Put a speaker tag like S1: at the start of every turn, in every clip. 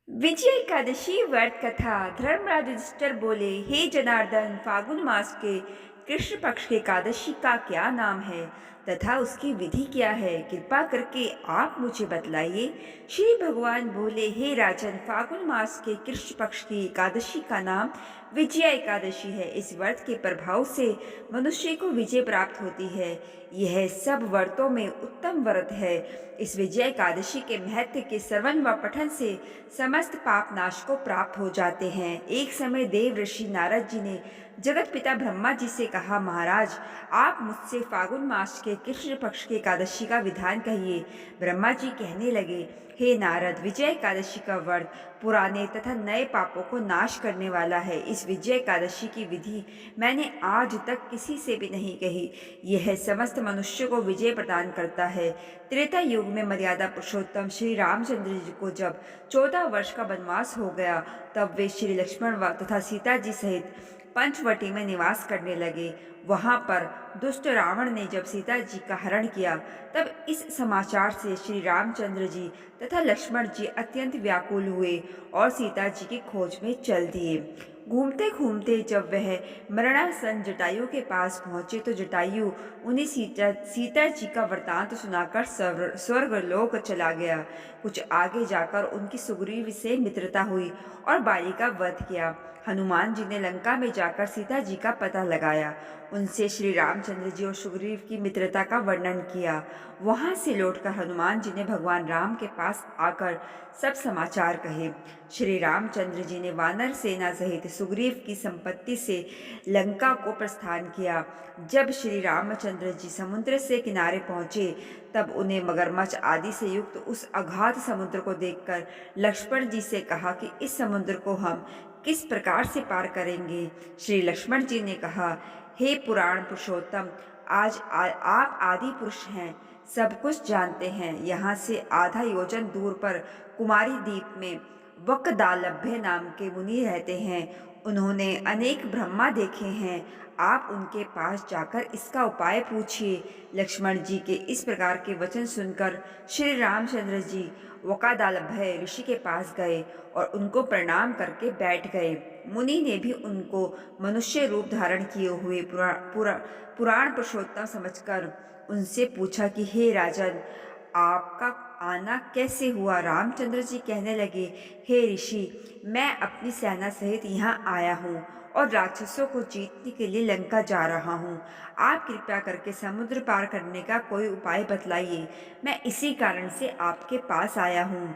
S1: विजय एकादशी व्रत कथा। धर्मराज युधिष्ठिर बोले, हे जनार्दन, फागुन मास के कृष्ण पक्ष की एकादशी का क्या नाम है तथा उसकी विधि क्या है? कृपा करके आप मुझे बतलाइए। श्री भगवान बोले, हे राजन, फागुन मास के कृष्ण पक्ष की एकादशी का नाम विजया एकादशी है। इस व्रत के प्रभाव से मनुष्य को विजय प्राप्त होती है। यह सब व्रतों में उत्तम व्रत है। इस विजय एकादशी के महत्व के श्रवण व पठन से समस्त पाप नाश को प्राप्त हो जाते हैं। एक समय देव ऋषि नारद जी ने जगत पिता ब्रह्मा जी से कहा, महाराज, आप मुझसे फागुन मास के कृष्ण पक्ष की एकादशी का विधान कहिए। ब्रह्मा जी कहने लगे, हे नारद, विजय एकादशी का व्रत पुराने तथा नए पापों को नाश करने वाला है। इस विजय एकादशी की विधि मैंने आज तक किसी से भी नहीं कही। यह समस्त मनुष्य को विजय प्रदान करता है। त्रेता युग में मर्यादा पुरुषोत्तम श्री रामचंद्र जी को जब 14 वर्ष का वनवास हो गया, तब वे श्री लक्ष्मण तथा सीता जी सहित पंचवटी में निवास करने लगे। वहां पर दुष्ट रावण ने जब सीता जी का हरण किया, तब इस समाचार से श्री रामचंद्र जी तथा लक्ष्मण जी अत्यंत व्याकुल हुए और सीता जी की खोज में चल दिए। घूमते घूमते जब वह मरणासन जटायु के पास पहुंचे, तो जटायु उन्हें सीता जी का वृतांत सुनाकर स्वर्ग लोक चला गया। कुछ आगे जाकर उनकी सुग्रीव से मित्रता हुई और बाली का वध किया। हनुमान जी ने लंका में जाकर सीता जी का पता लगाया। उनसे श्री रामचंद्र जी और सुग्रीव की मित्रता का वर्णन किया। वहां से लौटकर हनुमान जी ने भगवान राम के पास आकर सब समाचार कहे। श्री रामचंद्र जी ने वानर सेना सहित सुग्रीव की संपत्ति से लंका को प्रस्थान किया। जब श्री रामचंद्र जी समुद्र से किनारे पहुंचे, तब उन्हें मगरमच्छ आदि से युक्त उस अगाध समुद्र को देखकर लक्ष्मण जी से कहा कि इस समुद्र को हम किस प्रकार से पार करेंगे? श्री लक्ष्मण जी ने कहा, हे पुराण पुरुषोत्तम, आप आदि पुरुष हैं, सब कुछ जानते हैं। यहाँ से आधा योजन दूर पर कुमारी द्वीप में वकदालभ्य नाम के मुनि रहते हैं। उन्होंने अनेक ब्रह्मा देखे हैं। आप उनके पास जाकर इसका उपाय पूछिए। लक्ष्मण जी के इस प्रकार के वचन सुनकर श्री रामचंद्र जी वकादालभ्य ऋषि के पास गए और उनको प्रणाम करके बैठ गए। मुनि ने भी उनको मनुष्य रूप धारण किए हुए पुराण पुरुषोत्तम समझकर उनसे पूछा कि हे राजन, आपका आना कैसे हुआ? रामचंद्र जी कहने लगे, हे ऋषि, मैं अपनी सेना सहित यहाँ आया हूँ और राक्षसों को जीतने के लिए लंका जा रहा हूँ। आप कृपया करके समुद्र पार करने का कोई उपाय बतलाइए। मैं इसी कारण से आपके पास आया हूँ।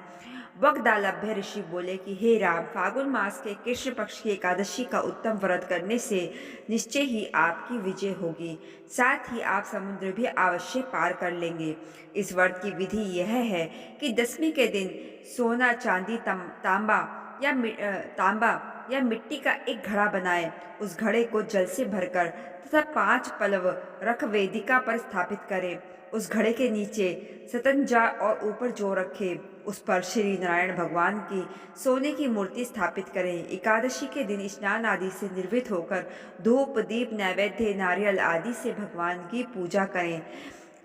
S1: वगदालभ्य ऋषि बोले कि हे राम, फागुन मास के कृष्ण पक्ष की एकादशी का उत्तम व्रत करने से निश्चय ही आपकी विजय होगी। साथ ही आप समुद्र भी अवश्य पार कर लेंगे। इस व्रत की विधि यह है कि दसवीं के दिन सोना, चांदी, तांबा या मिट्टी का एक घड़ा बनाए। उस घड़े को जल से भरकर तथा 5 पलव रख वेदिका पर स्थापित करें। उस घड़े के नीचे सतंजा और ऊपर जो रखे, उस पर श्री नारायण भगवान की सोने की मूर्ति स्थापित करें। एकादशी के दिन स्नान आदि से निर्वृत होकर धूप, दीप, नैवेद्य, नारियल आदि से भगवान की पूजा करें।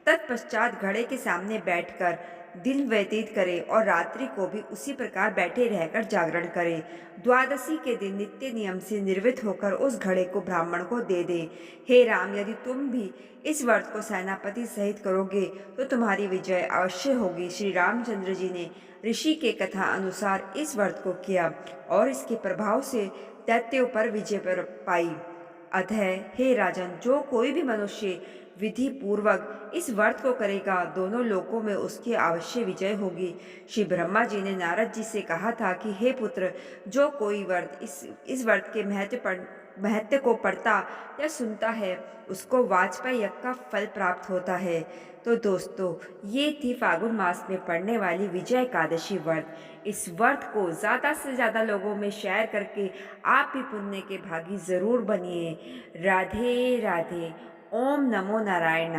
S1: तत्पश्चात घड़े के सामने बैठकर दिन व्यतीत करें और रात्रि को भी उसी प्रकार बैठे रहकर जागरण करें। द्वादशी के दिन नित्य नियम से निर्वृत होकर उस घड़े को ब्राह्मण को दे दे। हे राम, यदि तुम भी इस व्रत को सेनापति सहित करोगे तो तुम्हारी विजय अवश्य होगी। श्री रामचंद्र जी ने ऋषि के कथा अनुसार इस व्रत को किया और इसके प्रभाव से दैत्यों पर विजय पाई। अतः हे राजन, जो कोई भी मनुष्य विधि पूर्वक इस व्रत को करेगा, दोनों लोकों में उसकी अवश्य विजय होगी। श्री ब्रह्मा जी ने नारद जी से कहा था कि हे पुत्र, जो कोई व्रत इस व्रत के महत्व को पढ़ता या सुनता है, उसको वाजपेयी यज्ञ का फल प्राप्त होता है। तो दोस्तों, ये थी फागुन मास में पड़ने वाली विजय एकादशी व्रत। इस व्रत को ज़्यादा से ज़्यादा लोगों में शेयर करके आप भी पुण्य के भागी ज़रूर बनिए। राधे राधे। ओम नमो नारायण।